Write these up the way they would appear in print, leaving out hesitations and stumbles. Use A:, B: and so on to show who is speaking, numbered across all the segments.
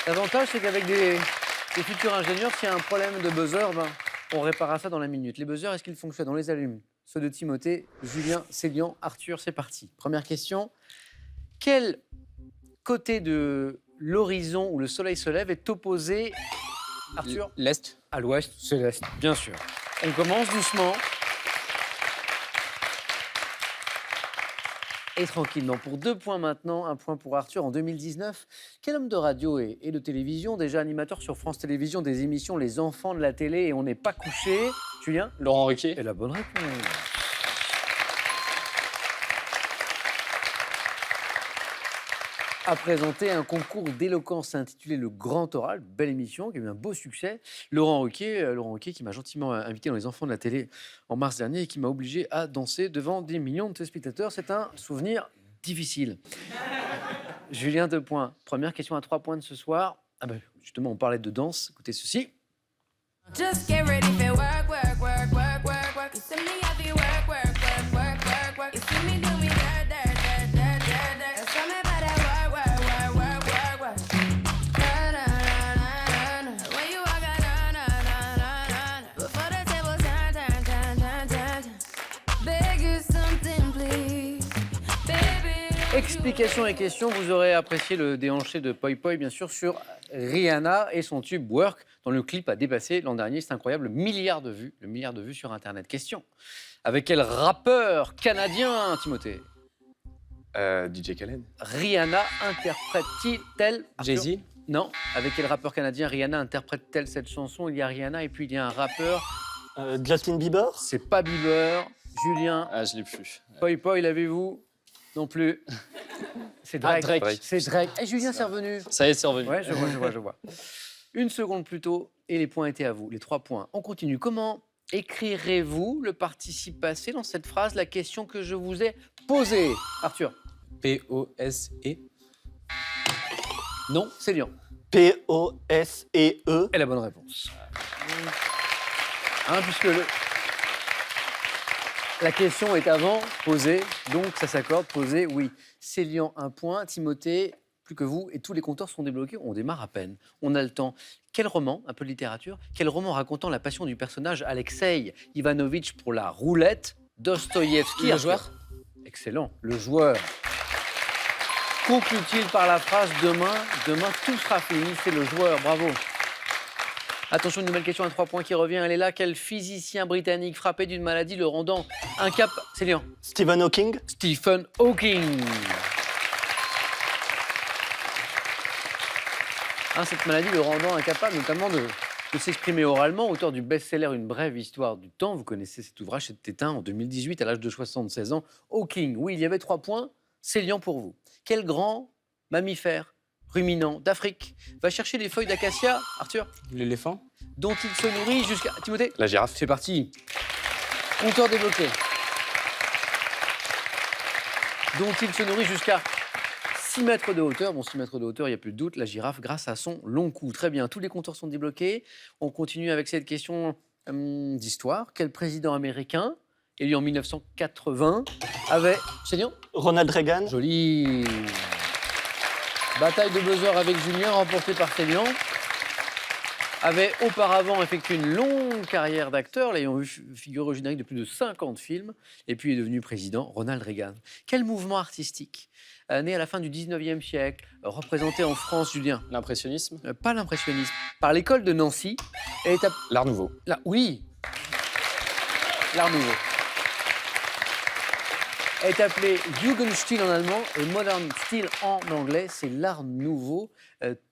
A: L'avantage, c'est qu'avec des futurs ingénieurs, s'il y a un problème de buzzer, ben, on réparera ça dans la minute. Les buzzers, est-ce qu'ils fonctionnent? On les allume. Ceux de Timothée, Julien, Célian, Arthur, c'est parti. Première question. Quel côté de l'horizon où le soleil se lève est opposé, Arthur?
B: L'Est.
A: À l'ouest, c'est l'est, bien sûr. On commence doucement. Et tranquillement, pour 2 points maintenant, 1 point pour Arthur. En 2019, quel homme de radio et de télévision, déjà animateur sur France Télévisions des émissions Les Enfants de la télé et On n'est pas couché, Julien?
B: Laurent Ruquier.
A: Et la bonne réponse. A présenté un concours d'éloquence intitulé Le Grand Oral, belle émission qui a eu un beau succès. Laurent Ruquier qui m'a gentiment invité dans Les Enfants de la télé en mars dernier et qui m'a obligé à danser devant des millions de téléspectateurs. C'est un souvenir difficile. Julien, 2 points. Première question à 3 points de ce soir. Ah ben, justement, on parlait de danse. Écoutez ceci.
C: Just get ready for work, work, work, work, work, work. You see me happy work, work, work, work, work, work. You see me do me dirt, dirt, dirt, dirt, dirt, dirt. Tell me about that work, work, work, work, work, work. Na, na, na, na, na. When you walk out, na, na, na, na, na. Before the table turn, turn, turn, turn, turn, turn. Beg you something, please, baby.
A: Explication et question. Vous aurez apprécié le déhanché de Poi Poi, bien sûr, sur Rihanna et son tube Work, dont le clip a dépassé l'an dernier, c'est incroyable, le milliard de vues sur Internet. Question. Avec quel rappeur canadien, Timothée,
B: DJ Khaled.
A: Rihanna interprète-t-elle
B: Jay-Z.
A: Non. Avec quel rappeur canadien Rihanna interprète-t-elle cette chanson? Il y a Rihanna et puis il y a un rappeur.
D: Justin Bieber.
A: C'est pas Bieber. Julien.
B: Ah, je l'ai plus.
A: Poi Poi, l'avez-vous? Non plus. C'est Drake.
B: Ah, Drake.
A: C'est Drake. Et Julien, c'est revenu.
B: Ça y est, c'est revenu.
A: Ouais, je vois. 1 seconde plus tôt et les points étaient à vous, les 3 points. On continue. Comment écrirez-vous le participe passé dans cette phrase, la question que je vous ai posée? Arthur?
B: P-O-S-E.
A: Non, c'est Lyon.
D: P-O-S-E-E.
A: Et la bonne réponse. Puisque la question est avant, posée, donc ça s'accorde, posée, oui. Célian, 1 point. Timothée, plus que vous, et tous les compteurs sont débloqués. On démarre à peine. On a le temps. Quel roman, un peu de littérature, quel roman racontant la passion du personnage Alexei Ivanovitch pour la roulette, Dostoïevski?
B: Le joueur.
A: Excellent. Le joueur. Conclut-il par la phrase demain tout sera fini, c'est le joueur. Bravo. Attention, une nouvelle question à 3 points qui revient. Elle est là. Quel physicien britannique frappé d'une maladie le rendant incapable? Célian.
D: Stephen Hawking.
A: Stephen Hawking. Cette maladie le rendant incapable notamment de s'exprimer oralement, auteur du best-seller Une brève histoire du temps. Vous connaissez cet ouvrage, c'est éteint en 2018 à l'âge de 76 ans. Hawking, oui, il y avait 3 points. Célian pour vous. Quel grand mammifère ruminant d'Afrique va chercher les feuilles d'acacia, Arthur,
B: L'éléphant.
A: dont il se nourrit jusqu'à... Timothée?
B: La girafe.
A: C'est parti. Compteur débloqué. Dont il se nourrit jusqu'à 6 mètres de hauteur. Bon, 6 mètres de hauteur, il n'y a plus de doute. La girafe, grâce à son long cou. Très bien, tous les compteurs sont débloqués. On continue avec cette question d'histoire. Quel président américain, élu en 1980, avait... Célian?
D: Ronald Reagan.
A: Joli. Bataille de buzzer avec Julien, remportée par Célian. Avait auparavant effectué une longue carrière d'acteur, l'ayant vu figurer au générique de plus de 50 films, et puis est devenu président, Ronald Reagan. Quel mouvement artistique, né à la fin du 19e siècle, représenté en France, Julien?
B: L'impressionnisme.
A: Pas l'impressionnisme, par l'école de Nancy.
B: L'Art Nouveau.
A: Oui, l'Art Nouveau. Est appelé Jugendstil en allemand et Modern Stil en anglais. C'est l'art nouveau.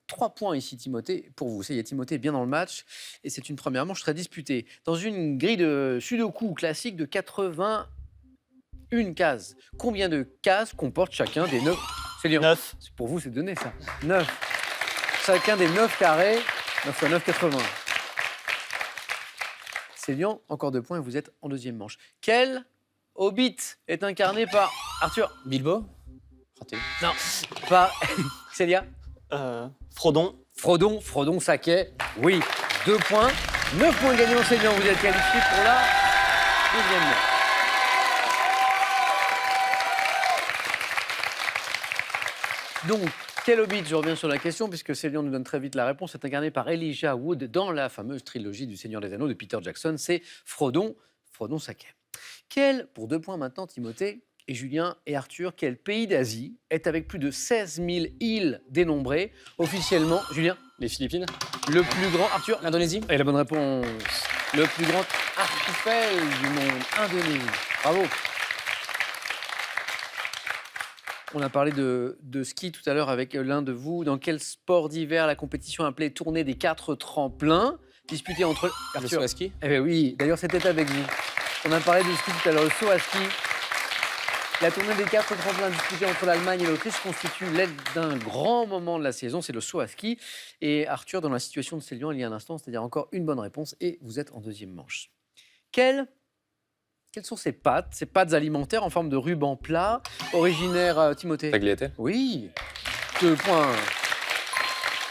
A: 3 points ici, Timothée, pour vous. Ça y est, Timothée est bien dans le match. Et c'est une première manche très disputée. Dans une grille de sudoku classique de 81 cases, combien de cases comporte chacun des 9? C'est Lyon.
D: 9.
A: Pour vous, c'est donné, ça. 9. Chacun des 9 carrés. 9 fois 9, 80. C'est Lyon. Encore 2 points et vous êtes en deuxième manche. Quel Hobbit est incarné par Arthur?
B: Bilbo. Raté.
A: Non, par Célia?
D: Frodon.
A: Frodon Saquet. Oui, 2 points. 9 points gagnés, Célia. Vous êtes qualifié pour la deuxième manche. Donc, Quel hobbit? Je reviens sur la question, puisque Célian nous donne très vite la réponse. C'est incarné par Elijah Wood dans la fameuse trilogie du Seigneur des Anneaux de Peter Jackson. C'est Frodon Sake. Pour 2 points maintenant, Timothée et Julien et Arthur, quel pays d'Asie est avec plus de 16 000 îles dénombrées officiellement, Julien,
B: Les Philippines.
A: le plus grand, Arthur,
B: L'Indonésie.
A: et la bonne réponse, le plus grand archipel du monde, Indonésie. Bravo. On a parlé de ski tout à l'heure avec l'un de vous. Dans quel sport d'hiver la compétition appelée Tournée des 4 tremplins, disputée entre...
B: Le
A: Arthur.
B: saut à ski.
A: Eh bien oui, d'ailleurs c'était avec vous. On a parlé de ski tout à l'heure, le saut à ski. La tournée des 4 tremplins disputée entre l'Allemagne et l'Autriche constitue l'aide d'un grand moment de la saison, c'est le saut à ski. Et Arthur, dans la situation de Célian il y a un instant, c'est-à-dire encore une bonne réponse, et vous êtes en deuxième manche. Quelles sont ces pâtes alimentaires en forme de ruban plat, originaires, Timothée?
B: Tagliatelle.
A: Oui, 2 points.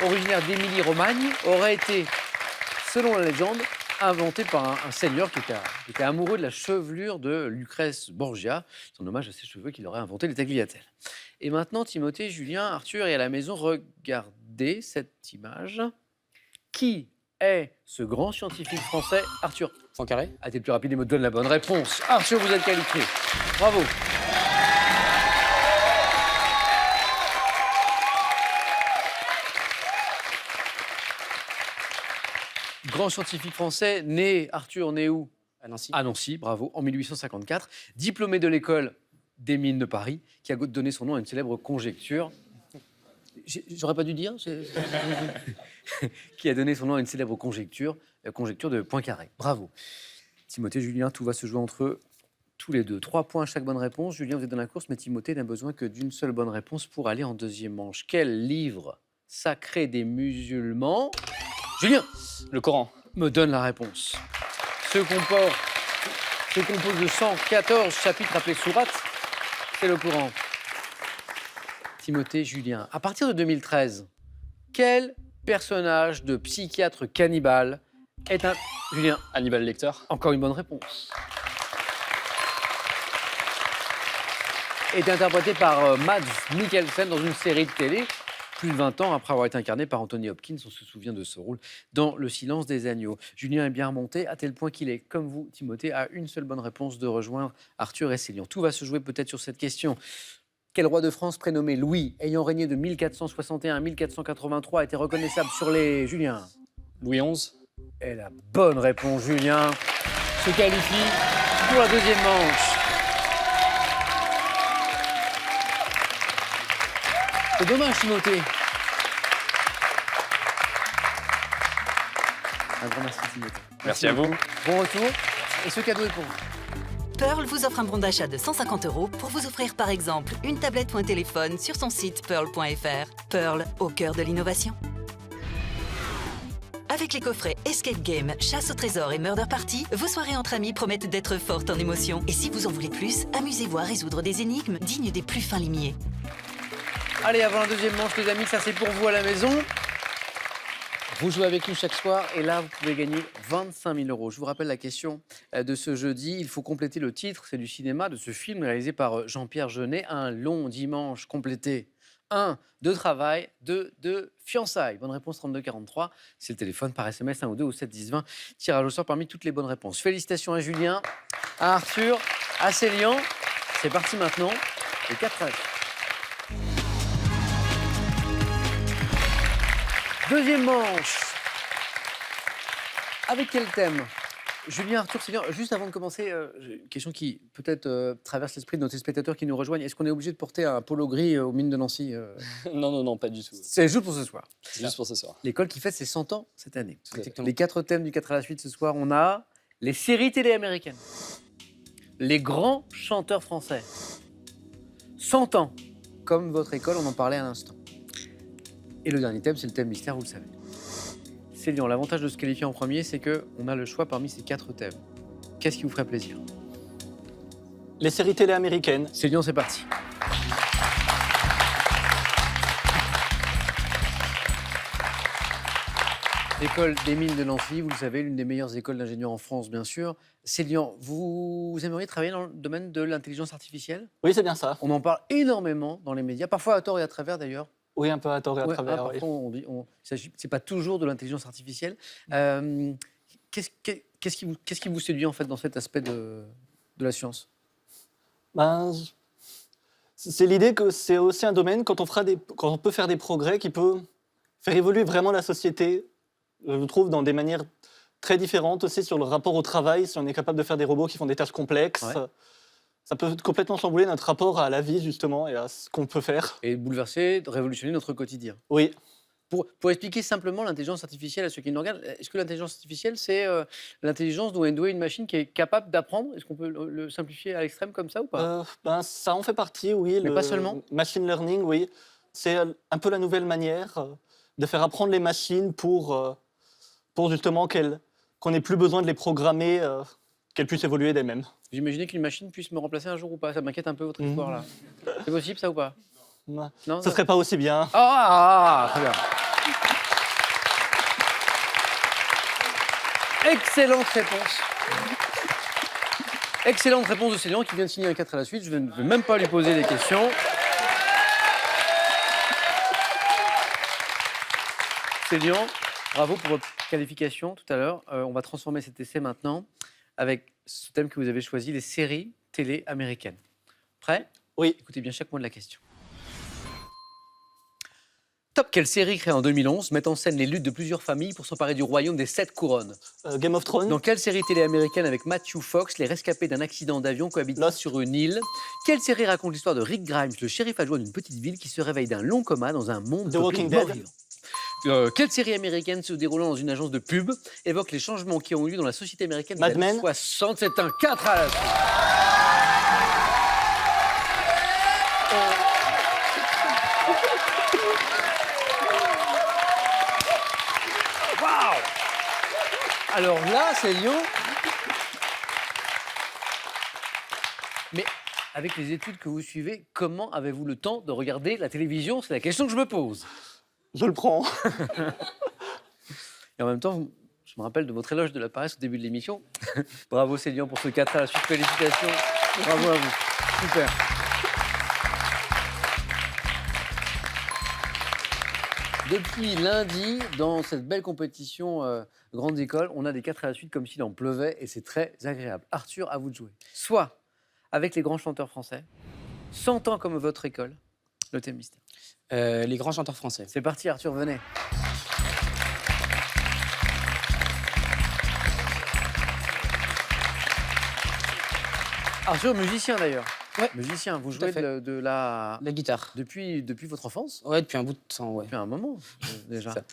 A: Originaire d'Émilie-Romagne, aurait été, selon la légende, inventé par un seigneur qui était amoureux de la chevelure de Lucrèce Borgia. C'est en hommage à ses cheveux qu'il aurait inventé les tagliatelles. Et maintenant, Timothée, Julien, Arthur et à la maison, regardez cette image. Qui est ce grand scientifique français? Arthur
B: Poincaré.
A: a été le plus rapide et me donne la bonne réponse. Arthur, vous êtes qualifié. Bravo. Grand scientifique français, Arthur, né où?
B: À Nancy.
A: À Nancy, bravo, en 1854. Diplômé de l'école des mines de Paris, qui a donné son nom à une célèbre conjecture. J'aurais pas dû dire qui a donné son nom à une célèbre conjecture, la conjecture de Poincaré. Bravo. Timothée, Julien, tout va se jouer entre eux, tous les deux. 3 points à chaque bonne réponse. Julien, vous êtes dans la course, mais Timothée n'a besoin que d'une seule bonne réponse pour aller en deuxième manche. Quel livre sacré des musulmans, Julien,
B: Le Coran.
A: me donne la réponse? Se compose de 114 chapitres appelés sourates. C'est le Coran. Timothée, Julien. À partir de 2013, quel personnage de psychiatre cannibale est un... Julien,
B: Hannibal Lecter.
A: encore une bonne réponse. Est interprété par Mads Mikkelsen dans une série de télé, plus de 20 ans après avoir été incarné par Anthony Hopkins. On se souvient de ce rôle dans Le Silence des agneaux. Julien est bien remonté, à tel point qu'il est, comme vous, Timothée, à une seule bonne réponse de rejoindre Arthur et Célian. Tout va se jouer peut-être sur cette question. Quel roi de France prénommé Louis, ayant régné de 1461 à 1483, a été reconnaissable sur les... Julien.
B: Louis XI.
A: Et la bonne réponse, Julien, se qualifie pour la deuxième manche. C'est dommage, Timothée. Un grand merci, Timothée.
B: Merci à vous.
A: Bon retour. Et ce cadeau est pour vous.
E: Pearl vous offre un bon d'achat de 150 € pour vous offrir par exemple une tablette ou un téléphone sur son site pearl.fr. Pearl, au cœur de l'innovation. Avec les coffrets Escape Game, Chasse au trésor et Murder Party, vos soirées entre amis promettent d'être fortes en émotions. Et si vous en voulez plus, amusez-vous à résoudre des énigmes dignes des plus fins limiers.
A: Allez, avant la deuxième manche, les amis, ça c'est pour vous à la maison. Vous jouez avec nous chaque soir et là, vous pouvez gagner 25 000 €. Je vous rappelle la question de ce jeudi. Il faut compléter le titre, c'est du cinéma, de ce film réalisé par Jean-Pierre Jeunet. Un long dimanche complété. 1, de travail, 2, de fiançailles. Bonne réponse 3243. C'est le téléphone par SMS 1 ou 2 ou 7 10 20. Tirage au sort parmi toutes les bonnes réponses. Félicitations à Julien, à Arthur, à Célian. C'est parti maintenant. Les 4 âges. Deuxième manche. Avec quel thème? Julien, Arthur, Célian, juste avant de commencer, j'ai une question qui peut-être traverse l'esprit de nos téléspectateurs qui nous rejoignent. Est-ce qu'on est obligé de porter un polo gris aux mines de Nancy
B: Non, pas du tout.
A: C'est juste pour ce soir.
B: C'est juste pour ce soir.
A: L'école qui fête ses 100 ans cette année.
B: Exactement.
A: Les 4 thèmes du 4 à la suite ce soir, on a les séries télé américaines, les grands chanteurs français, 100 ans, comme votre école, on en parlait à l'instant. Et le dernier thème, c'est le thème mystère, vous le savez. Célian, l'avantage de se qualifier en premier, c'est qu'on a le choix parmi ces 4 thèmes. Qu'est-ce qui vous ferait plaisir?
D: Les séries télé américaines.
A: Célian, c'est parti. L'école des mines de Nancy, vous le savez, l'une des meilleures écoles d'ingénieurs en France, bien sûr. Célian, vous aimeriez travailler dans le domaine de l'intelligence artificielle?
D: Oui, c'est bien ça.
A: On en parle énormément dans les médias, parfois à tort et à travers d'ailleurs.
D: Oui, un peu à tort et à
A: Ouais,
D: travers. oui.
A: parfois, c'est pas toujours de l'intelligence artificielle. Qu'est-ce qui vous séduit en fait dans cet aspect de la science?
D: Ben, c'est l'idée que c'est aussi un domaine, quand on peut faire des progrès, qui peut faire évoluer vraiment la société, je trouve, dans des manières très différentes aussi sur le rapport au travail, si on est capable de faire des robots qui font des tâches complexes.
A: Ouais.
D: Ça peut complètement chambouler notre rapport à la vie, justement, et à ce qu'on peut faire.
A: Et bouleverser, révolutionner notre quotidien.
D: Oui.
A: Pour expliquer simplement l'intelligence artificielle à ceux qui nous regardent, est-ce que l'intelligence artificielle, c'est l'intelligence dont est douée une machine qui est capable d'apprendre? Est-ce qu'on peut le simplifier à l'extrême comme ça ou pas?
D: Ça en fait partie, oui.
A: Mais pas seulement.
D: Machine learning, oui. C'est un peu la nouvelle manière de faire apprendre les machines pour justement qu'on n'ait plus besoin de les programmer, qu'elles puissent évoluer d'elles-mêmes.
A: Vous imaginez qu'une machine puisse me remplacer un jour ou pas? Ça m'inquiète un peu votre histoire là. C'est possible ça ou pas?
D: Non,
A: Non,
D: ça serait pas aussi bien.
A: Très bien. Excellente réponse. Excellente réponse de Célian qui vient de signer un 4 à la suite. Je ne vais même pas lui poser des questions. Célian, bravo pour votre qualification tout à l'heure. On va transformer cet essai maintenant avec ce thème que vous avez choisi, les séries télé américaines. Prêt?
D: Oui.
A: Écoutez bien chaque mot de la question. Top, quelle série créée en 2011 met en scène les luttes de plusieurs familles pour s'emparer du royaume des 7 couronnes?
D: Game of Thrones.
A: Dans quelle série télé américaine avec Matthew Fox, les rescapés d'un accident d'avion cohabitent
D: Lost.
A: sur une île? Quelle série raconte l'histoire de Rick Grimes, le shérif adjoint d'une petite ville qui se réveille d'un long coma dans un monde
D: The
A: peuplé
D: Walking
A: de morts
D: Dead.
A: vivants? Quelle série américaine se déroulant dans une agence de pub évoque les changements qui ont eu lieu dans la société américaine des
D: Mad
A: années
D: Men.
A: 60? C'est un 4 à la suite. Waouh! Alors là, c'est Lyon. Mais avec les études que vous suivez, comment avez-vous le temps de regarder la télévision? C'est la question que je me pose.
D: Je le prends.
A: Et en même temps, je me rappelle de votre éloge de la paresse au début de l'émission. Bravo Célian pour ce 4 à la suite. Félicitations. Bravo à vous. Super. Depuis lundi, dans cette belle compétition grande école, on a des 4 à la suite comme s'il en pleuvait et c'est très agréable. Arthur, à vous de jouer. Soit avec les grands chanteurs français, 100 ans comme votre école, le thème mystère.
F: Les grands chanteurs français.
A: C'est parti Arthur, venez. Arthur, musicien d'ailleurs.
F: Ouais.
A: Musicien, vous
F: Tout à
A: jouez
F: fait.
A: de la...
F: La guitare.
A: Depuis votre enfance?
F: Ouais, depuis un bout de temps, ouais.
A: Depuis un moment déjà.
F: Ça.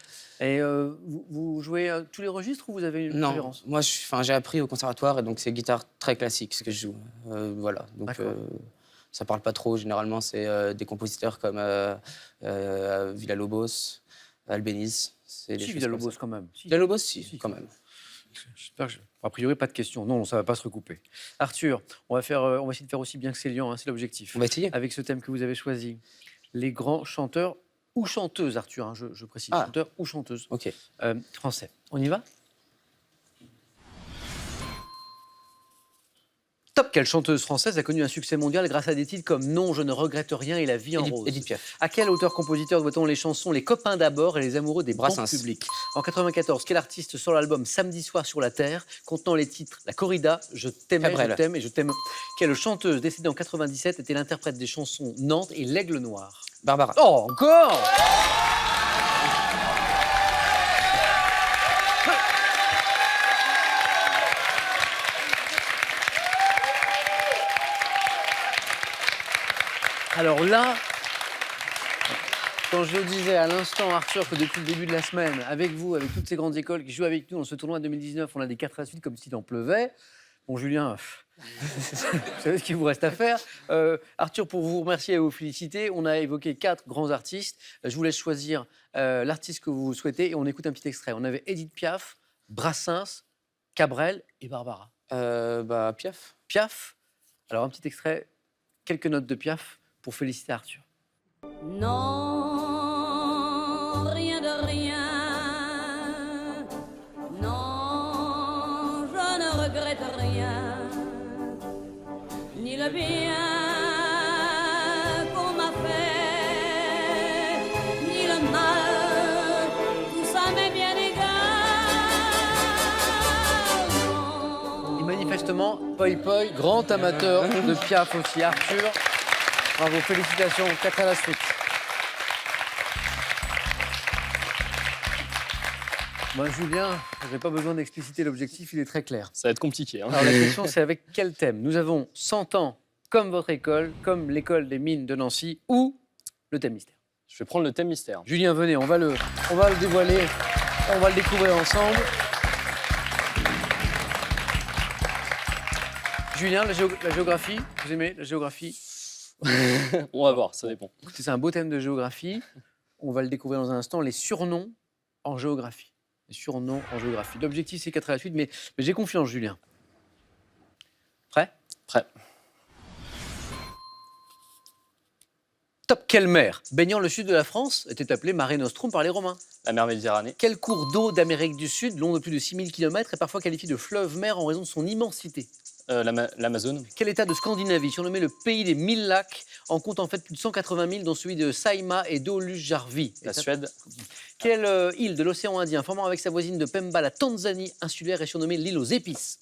A: Et vous jouez tous les registres ou vous avez une
F: Non,
A: préférence?
F: moi j'ai appris au conservatoire et donc c'est guitare très classique ce que je joue. Voilà, donc
A: D'accord.
F: ça parle pas trop. Généralement c'est des compositeurs comme Villa-Lobos, Albéniz. C'est des
A: Si,
F: choses
A: Villa-Lobos
F: comme ça.
A: quand même. Si.
F: Villa-Lobos, si, quand même.
A: J'espère que a priori, pas de questions. Non, ça ne va pas se recouper. Arthur, on va essayer de faire aussi bien que Célian, hein, c'est l'objectif.
F: On va essayer.
A: Avec ce thème que vous avez choisi. Les grands chanteurs ou chanteuses, Arthur, hein, je précise.
F: Ah.
A: Chanteurs ou chanteuses
F: Ok.
A: français. On y va? Top, quelle chanteuse française a connu un succès mondial grâce à des titres comme Non, je ne regrette rien et La vie en rose?
F: Edith Piaf.
A: À quel auteur-compositeur doit-on les chansons Les copains d'abord et Les amoureux des bancs
F: Brassens.
A: publics? En 94, quel artiste sort l'album Samedi soir sur la terre contenant les titres La corrida, Je t'aimais,
F: Cabrel.
A: je t'aime et je t'aime? Quelle chanteuse décédée en 97 était l'interprète des chansons Nantes et L'Aigle Noir?
F: Barbara.
A: Oh, encore! Alors là, quand je disais à l'instant, Arthur, que depuis le début de la semaine, avec vous, avec toutes ces grandes écoles qui jouent avec nous dans ce tournoi 2019, on a des 4 à la suite comme s'il en pleuvait. Bon, Julien, vous savez ce qu'il vous reste à faire. Arthur, pour vous remercier et vous féliciter, on a évoqué 4 grands artistes. Je vous laisse choisir l'artiste que vous souhaitez et on écoute un petit extrait. On avait Edith Piaf, Brassens, Cabrel et Barbara.
F: Piaf.
A: Piaf. Alors, un petit extrait, quelques notes de Piaf pour féliciter Arthur.
C: Non, rien de rien. Non, je ne regrette rien. Ni le bien qu'on m'a fait,
A: Poi Poi, grand amateur de Piaf aussi. Arthur, bravo, félicitations, 4 à la suite. Moi, Julien, je n'ai pas besoin d'expliciter l'objectif, il est très clair.
B: Ça va être compliqué. Hein.
A: Alors la question, c'est avec quel thème? Nous avons 100 ans comme votre école, comme l'école des mines de Nancy, ou le thème mystère.
B: Je vais prendre le thème mystère.
A: Julien, venez, on va le dévoiler, on va le découvrir ensemble. Julien, la géographie, vous aimez la géographie?
B: On va voir, ça dépend.
A: Écoutez, c'est un beau thème de géographie. On va le découvrir dans un instant, les surnoms en géographie. Les surnoms en géographie. L'objectif, c'est 4 à la suite, mais j'ai confiance, Julien. Prêt?
B: Prêt.
A: Top, quelle mer baignant le sud de la France était appelée Mare Nostrum par les Romains?
B: La mer Méditerranée.
A: Quel cours d'eau d'Amérique du Sud, long de plus de 6000 km, est parfois qualifié de fleuve-mer en raison de son immensité?
B: L'Amazone.
A: Quel état de Scandinavie, surnommé le pays des 1000 lacs, en compte en fait plus de 180 000, dont celui de Saimaa et d'Oulujarvi?
B: La Suède.
A: Quelle île de l'océan Indien, formant avec sa voisine de Pemba la Tanzanie insulaire, est surnommée l'île aux épices?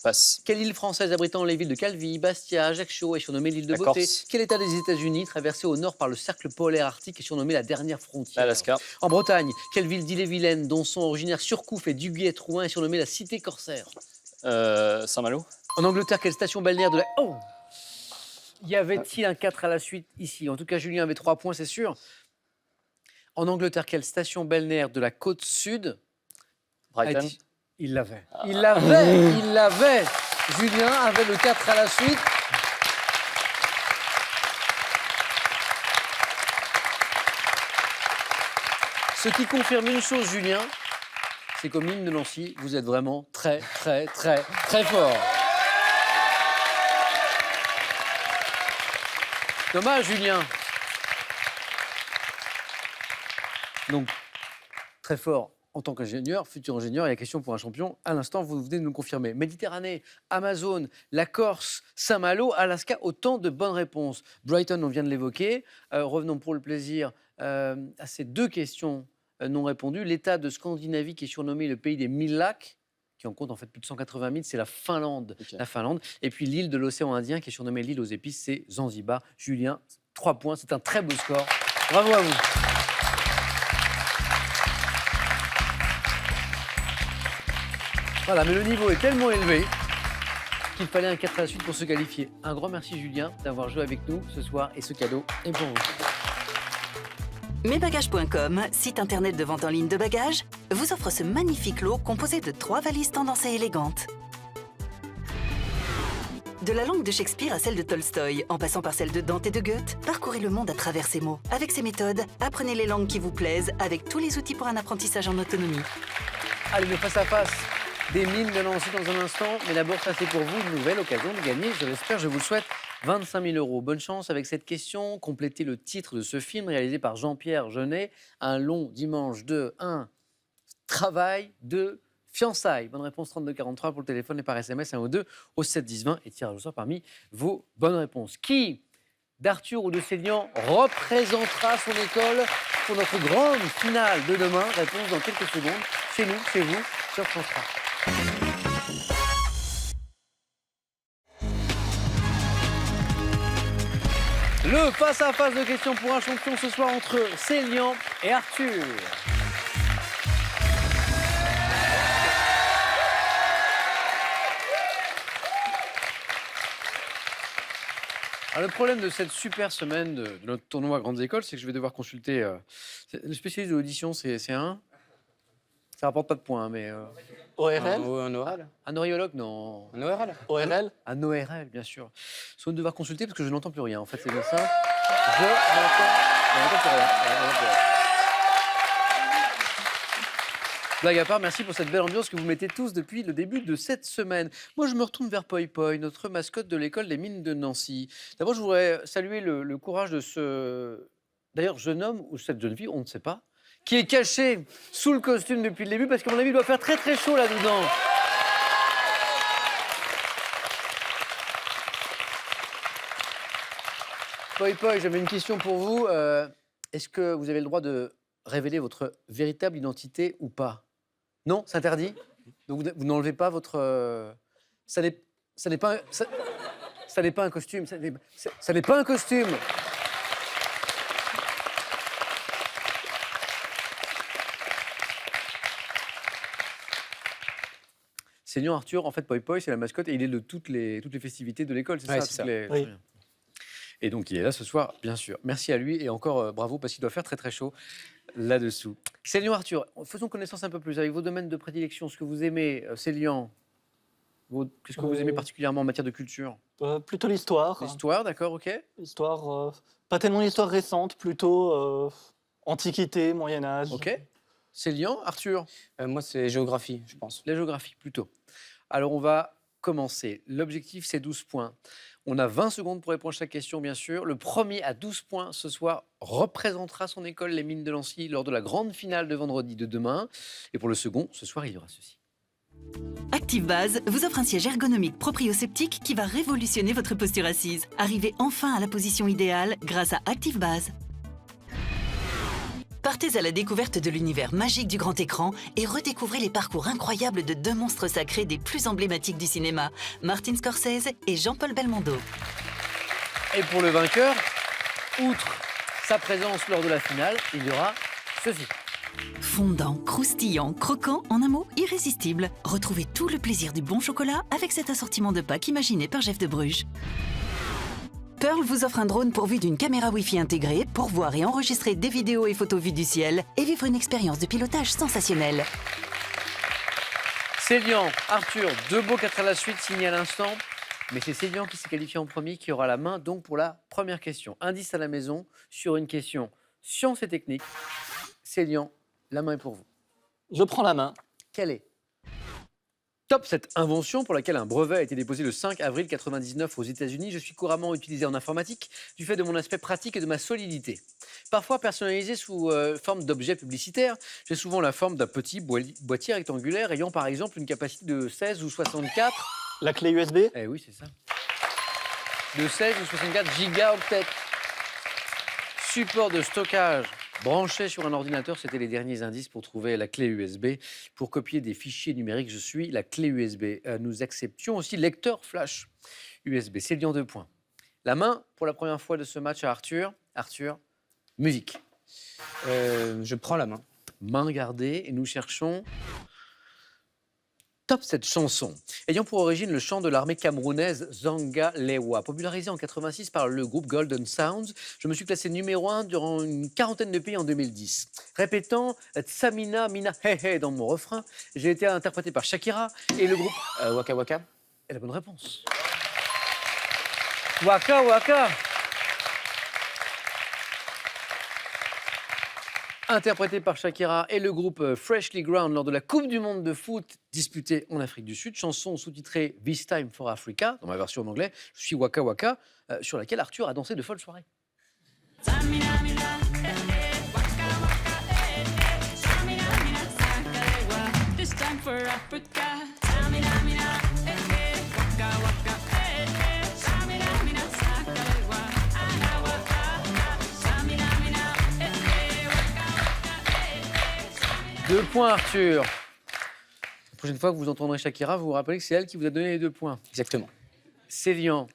B: Passe.
A: Quelle île française abritant les villes de Calvi, Bastia, Ajaccio est surnommée l'île de
B: La
A: Beauté?
B: Corse.
A: Quel état des États-Unis, traversé au nord par le cercle polaire arctique, est surnommé la dernière frontière?
B: L'Alaska.
A: En Bretagne, quelle ville d'Ille-et-Vilaine, dont sont originaires Surcouf et Duguay-Trouin, est surnommée la cité corsaire?
B: Saint-Malo.
A: En Angleterre, quelle station balnéaire de la... Oh! Y avait-il un 4 à la suite ici? En tout cas, Julien avait 3 points, c'est sûr. En Angleterre, quelle station balnéaire de la côte sud?
B: Brighton.
A: Il l'avait. Il l'avait. Il l'avait. Julien avait le 4 à la suite. Ce qui confirme une chose, Julien, c'est qu'aux mines de Nancy, vous êtes vraiment très, très, très, très fort. Dommage, Julien. Donc, très fort en tant qu'ingénieur, futur ingénieur, il y a question pour un champion. À l'instant, vous venez de nous le confirmer. Méditerranée, Amazone, la Corse, Saint-Malo, Alaska, autant de bonnes réponses. Brighton, on vient de l'évoquer. Revenons pour le plaisir à ces 2 questions non répondues. L'état de Scandinavie, qui est surnommé le pays des 1000 lacs, qui en compte en fait plus de 180 000, c'est la Finlande.
B: Okay.
A: La Finlande. Et puis l'île de l'océan Indien, qui est surnommée l'île aux épices, c'est Zanzibar. Julien, 3 points, c'est un très beau score. Bravo à vous. Voilà, mais le niveau est tellement élevé qu'il fallait un 4 à la suite pour se qualifier. Un grand merci, Julien, d'avoir joué avec nous ce soir, et ce cadeau est pour vous.
E: Mesbagages.com, site internet de vente en ligne de bagages, vous offre ce magnifique lot composé de 3 valises tendance et élégantes. De la langue de Shakespeare à celle de Tolstoï, en passant par celle de Dante et de Goethe, parcourez le monde à travers ces mots. Avec ces méthodes, apprenez les langues qui vous plaisent avec tous les outils pour un apprentissage en autonomie.
A: Allez, le face-à-face des mines de Nancy dans un instant. Mais d'abord, ça c'est pour vous une nouvelle occasion de gagner, je l'espère, je vous le souhaite, 25 000 €. Bonne chance avec cette question. Complétez le titre de ce film réalisé par Jean-Pierre Jeunet. Un long dimanche de 1, travail, 2, fiançailles. Bonne réponse 3243 pour le téléphone et par SMS 1 ou 2 au 7 10 20 et tirage au sort parmi vos bonnes réponses. Qui d'Arthur ou de Célian représentera son école pour notre grande finale de demain? Réponse dans quelques secondes. Chez nous, chez vous, sur France 3. Le face-à-face de questions pour un champion ce soir entre Célian et Arthur. Alors, le problème de cette super semaine de notre tournoi Grandes Écoles, c'est que je vais devoir consulter le spécialiste de l'audition, c'est un. Ça rapporte pas de points, mais.
D: ORL,
F: Un oral.
A: Un neurologue, non.
F: Un oral.
D: ORL.
A: Un ORL, bien sûr. Soit de devoir consulter parce que je n'entends plus rien. En fait, c'est bien ça. Je n'entends plus rien. Je n'entends plus rien. Blague à part, merci pour cette belle ambiance que vous mettez tous depuis le début de cette semaine. Moi, je me retourne vers Poi Poi, notre mascotte de l'école des mines de Nancy. D'abord, je voudrais saluer le courage de ce, d'ailleurs, jeune homme ou cette jeune fille, on ne sait pas, qui est caché sous le costume depuis le début, parce qu'à mon avis, il doit faire très très chaud là-dedans. Poi Poi, j'avais une question pour vous. Est-ce que vous avez le droit de révéler votre véritable identité ou pas? Non, c'est interdit. Donc vous n'enlevez pas votre... Ça n'est Ça n'est pas, ça n'est pas un costume. Ça n'est pas un costume. Célian Arthur, en fait, Poi Poi, c'est la mascotte et il est de toutes les festivités de l'école, c'est
B: Ouais,
A: ça,
B: c'est ça.
D: Oui.
A: Très bien. Et donc, il est là ce soir, bien sûr. Merci à lui et encore bravo parce qu'il doit faire très très chaud là-dessous. Célian Arthur, faisons connaissance un peu plus avec vos domaines de prédilection, ce que vous aimez, Célian. Qu'est-ce que vous aimez particulièrement en matière de culture?
D: Plutôt l'histoire.
A: L'histoire, d'accord, ok.
D: Histoire, pas tellement l'histoire récente, plutôt Antiquité, Moyen-Âge.
A: Ok. Célian, Arthur,
F: Moi, c'est géographie, je pense.
A: la géographie plutôt. Alors, on va commencer. L'objectif, c'est 12 points. On a 20 secondes pour répondre à chaque question, bien sûr. Le premier à 12 points ce soir représentera son école, les Mines de Nancy, lors de la grande finale de vendredi de demain. Et pour le second, ce soir, il y aura ceci.
E: ActiveBase vous offre un siège ergonomique proprioceptique qui va révolutionner votre posture assise. Arrivez enfin à la position idéale grâce à ActiveBase. Partez à la découverte de l'univers magique du grand écran et redécouvrez les parcours incroyables de deux monstres sacrés des plus emblématiques du cinéma, Martin Scorsese et Jean-Paul Belmondo.
A: Et pour le vainqueur, outre sa présence lors de la finale, il y aura ceci.
E: Fondant, croustillant, croquant, en un mot, irrésistible. Retrouvez tout le plaisir du bon chocolat avec cet assortiment de pâques imaginé par Jeff de Bruges. Pearl vous offre un drone pourvu d'une caméra Wi-Fi intégrée pour voir et enregistrer des vidéos et photos vues du ciel et vivre une expérience de pilotage sensationnelle.
A: Célian, Arthur, 2 beaux 4 à la suite signés à l'instant. Mais c'est Célian qui s'est qualifié en premier qui aura la main donc pour la première question. Indice à la maison sur une question science et technique. Célian, la main est pour vous.
D: Je prends la main.
A: Quelle est top cette invention pour laquelle un brevet a été déposé le 5 avril 1999 aux États-Unis. Je suis couramment utilisé en informatique du fait de mon aspect pratique et de ma solidité. Parfois personnalisé sous forme d'objet publicitaire, j'ai souvent la forme d'un petit boîtier rectangulaire ayant par exemple une capacité de 16 ou 64.
D: La clé USB.
A: Eh oui, c'est ça. De 16 ou 64 gigaoctets. Support de stockage branché sur un ordinateur, c'était les derniers indices pour trouver la clé USB. Pour copier des fichiers numériques, je suis la clé USB. Nous acceptions aussi lecteur flash USB. Célian 2 points. La main pour la première fois de ce match à Arthur. Arthur, musique.
F: Je prends la main.
A: Main gardée et nous cherchons top cette chanson. Ayant pour origine le chant de l'armée camerounaise Zanga Lewa, popularisé en 86 par le groupe Golden Sounds, je me suis classé numéro 1 durant une quarantaine de pays en 2010. Répétant Tsamina Mina He He dans mon refrain, j'ai été interprété par Shakira et le groupe
F: Waka Waka.
A: est la bonne réponse. Waka Waka. Interprété par Shakira et le groupe Freshly Ground lors de la Coupe du Monde de foot disputée en Afrique du Sud. Chanson sous-titrée This Time for Africa, dans ma version en anglais. Je suis Waka Waka, sur laquelle Arthur a dansé de folles soirées.
C: This time for Africa. Samina, mina, eh, eh, waka, waka, eh, eh. Samina, mina, sakalewa. Ana, waka, samina, mina, eh, eh, waka, waka, eh, eh.
A: 2 points, Arthur. La prochaine fois que vous entendrez Shakira, vous vous rappelez que c'est elle qui vous a donné les 2 points.
F: Exactement.
A: Célian.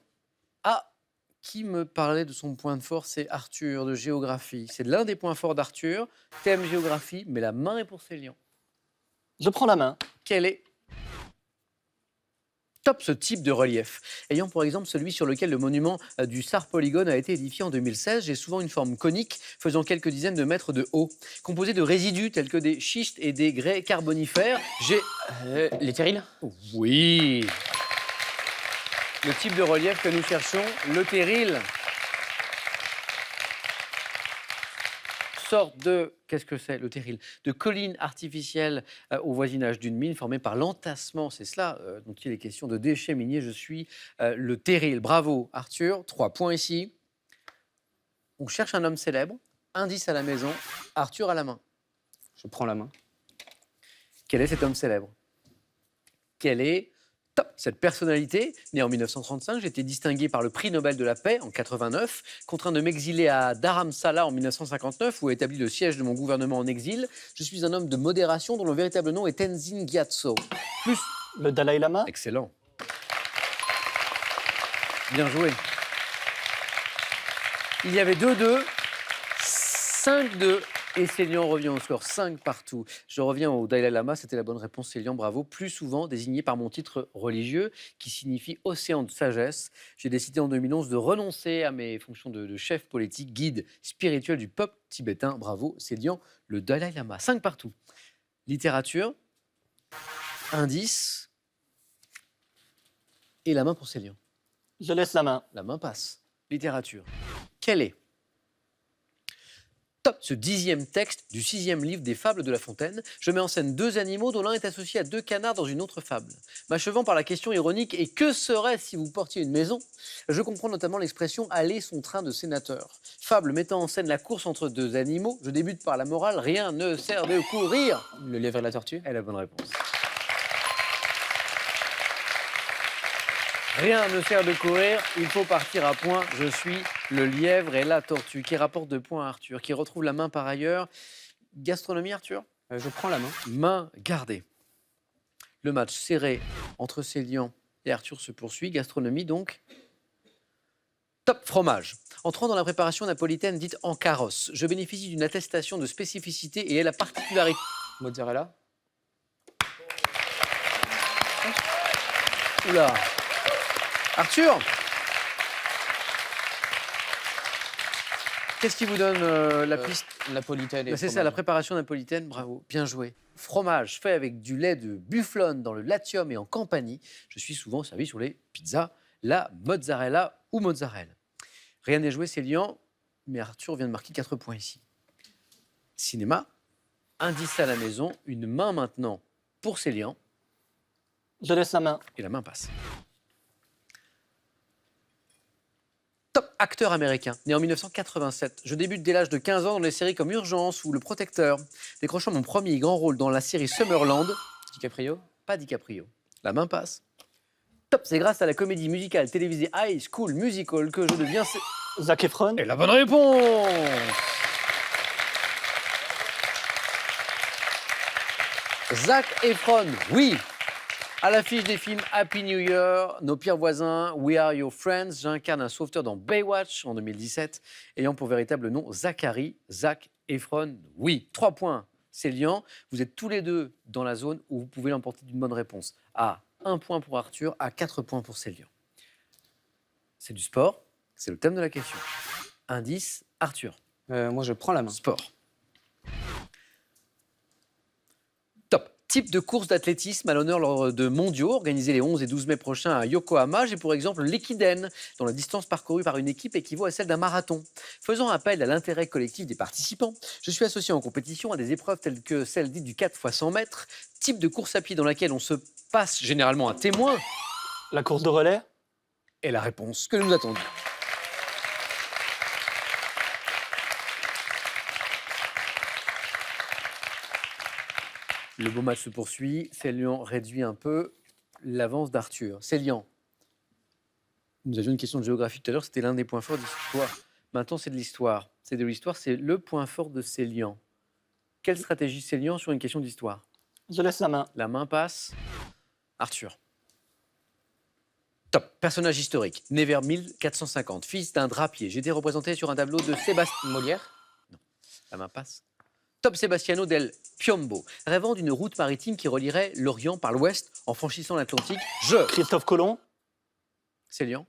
A: Ah, qui me parlait de son point de force, c'est Arthur, de géographie. C'est l'un des points forts d'Arthur. Thème géographie, mais la main est pour Célian.
D: Je prends la main.
A: Quel est top ce type de relief? Ayant pour exemple celui sur lequel le monument du Sar Polygone a été édifié en 2016, j'ai souvent une forme conique faisant quelques dizaines de mètres de haut. Composée de résidus tels que des schistes et des grès carbonifères, j'ai...
F: Les terrils.
A: Oui. Le type de relief que nous cherchons, le terril, sorte de, qu'est-ce que c'est le terril? De collines artificielles au voisinage d'une mine formée par l'entassement, c'est cela dont il est question, de déchets miniers. Je suis le terril. Bravo Arthur, 3 points ici. On cherche un homme célèbre, indice à la maison, Arthur à la main.
F: Je prends la main.
A: Quel est cet homme célèbre? Quelle est top cette personnalité? Née en 1935, j'ai été distingué par le prix Nobel de la paix en 89, contraint de m'exiler à Dharamsala en 1959, où est établi le siège de mon gouvernement en exil. Je suis un homme de modération dont le véritable nom est Tenzin Gyatso. Plus...
D: Le Dalai Lama.
A: Excellent. Bien joué. Il y avait 2-2, 5-2 et Célian revient au score 5 partout. Je reviens au Dalai Lama, c'était la bonne réponse Célian, bravo. Plus souvent désigné par mon titre religieux qui signifie océan de sagesse. J'ai décidé en 2011 de renoncer à mes fonctions de chef politique, guide spirituel du peuple tibétain. Bravo Célian, le Dalai Lama. 5 partout. Littérature, indice et la main pour Célian.
D: Je laisse la main.
A: La main passe. Littérature. Quel est top ce 10e texte du 6e livre des Fables de La Fontaine? Je mets en scène 2 animaux dont l'un est associé à 2 canards dans une autre fable. M'achevant par la question ironique « Et que serait si vous portiez une maison ?» Je comprends notamment l'expression « aller son train de sénateur ». Fable mettant en scène la course entre 2 animaux. Je débute par la morale « Rien ne sert de courir ».
F: Le lièvre et la tortue.
A: est la bonne réponse. Rien ne sert de courir, il faut partir à point. Je suis le lièvre et la tortue qui rapporte 2 points à Arthur, qui retrouve la main par ailleurs. Gastronomie, Arthur?
F: Je prends la main.
A: Main gardée. Le match serré entre Célian et Arthur se poursuit. Gastronomie donc. Top fromage. Entrant dans la préparation napolitaine dite en carrosse, je bénéficie d'une attestation de spécificité et est la particularité.
F: Mozzarella.
A: Oula. Arthur, qu'est-ce qui vous donne la piste?
F: Napolitaine et
A: C'est ça,
F: fromage.
A: la préparation napolitaine, bravo, bien joué. Fromage fait avec du lait de bufflone dans le Latium et en Campanie. Je suis souvent servi sur les pizzas, la mozzarella ou mozzarella. Rien n'est joué, Célian, mais Arthur vient de marquer 4 points ici. Cinéma, indice à la maison, une main maintenant pour Célian,
D: Je laisse la main.
A: et la main passe. Top acteur américain, né en 1987. Je débute dès l'âge de 15 ans dans des séries comme Urgence ou Le Protecteur, décrochant mon premier grand rôle dans la série Summerland.
F: DiCaprio.
A: Pas DiCaprio. La main passe. Top, c'est grâce à la comédie musicale télévisée High School Musical que je deviens...
D: Zac Efron.
A: Et la bonne réponse! Zac Efron, oui. À l'affiche des films Happy New Year, Nos pires voisins, We Are Your Friends, j'incarne un sauveteur dans Baywatch en 2017, ayant pour véritable nom Zachary. Zac Efron, oui. 3 points, Célian. Vous êtes tous les deux dans la zone où vous pouvez l'emporter d'une bonne réponse. À 1 point pour Arthur, à 4 points pour Célian. C'est du sport, c'est le thème de la question. Indice, Arthur.
F: Moi, je prends la main.
A: Sport. Top. Type de course d'athlétisme à l'honneur lors de mondiaux organisés les 11 et 12 mai prochains à Yokohama. J'ai pour exemple l'équidène, dont la distance parcourue par une équipe équivaut à celle d'un marathon. Faisant appel à l'intérêt collectif des participants, je suis associé en compétition à des épreuves telles que celle dite du 4 x 100 mètres, type de course à pied dans laquelle on se passe généralement un témoin.
D: La course de relais.
A: Et la réponse que nous attendons. Le beau match se poursuit. Célian réduit un peu l'avance d'Arthur. Célian, nous avions une question de géographie tout à l'heure, c'était l'un des points forts de l'histoire. Maintenant, c'est de l'histoire. C'est de l'histoire, c'est le point fort de Célian. Quelle stratégie Célian sur une question d'histoire?
D: Je laisse la main.
A: La main passe. Arthur. Top. Personnage historique. Né vers 1450. Fils d'un drapier. J'ai été représenté sur un tableau de Sébastien.
F: Molière.
A: La main passe. Top Sebastiano del Piombo. Rêvant d'une route maritime qui relierait l'Orient par l'Ouest en franchissant l'Atlantique.
D: Christophe Colomb.
A: Célian.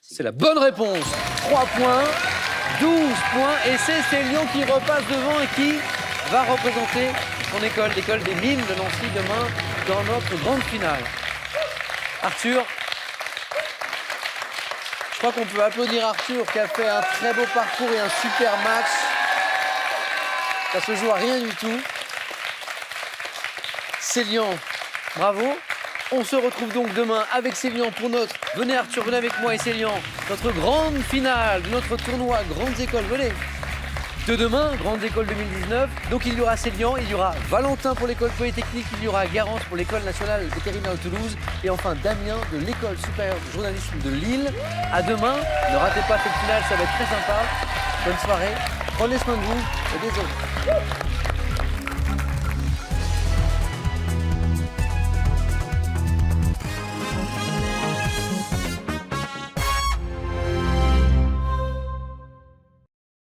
A: C'est la bonne réponse. 3 points. 12 points. Et c'est Célian qui repasse devant et qui va représenter son école, l'école des mines de Nancy demain dans notre grande finale. Arthur. Je crois qu'on peut applaudir Arthur qui a fait un très beau parcours et un super match. Ça se joue à rien du tout. Célian, bravo. On se retrouve donc demain avec Célian pour notre... Venez Arthur, venez avec moi et Célian. Notre grande finale de notre tournoi Grandes Écoles. Venez. De demain, Grandes Écoles 2019. Donc il y aura Célian, il y aura Valentin pour l'école polytechnique, il y aura Garance pour l'école nationale vétérinaire de Toulouse et enfin Damien de l'école supérieure de journalisme de Lille. À demain, ne ratez pas cette finale, ça va être très sympa. Bonne soirée, prenez soin de vous et des autres.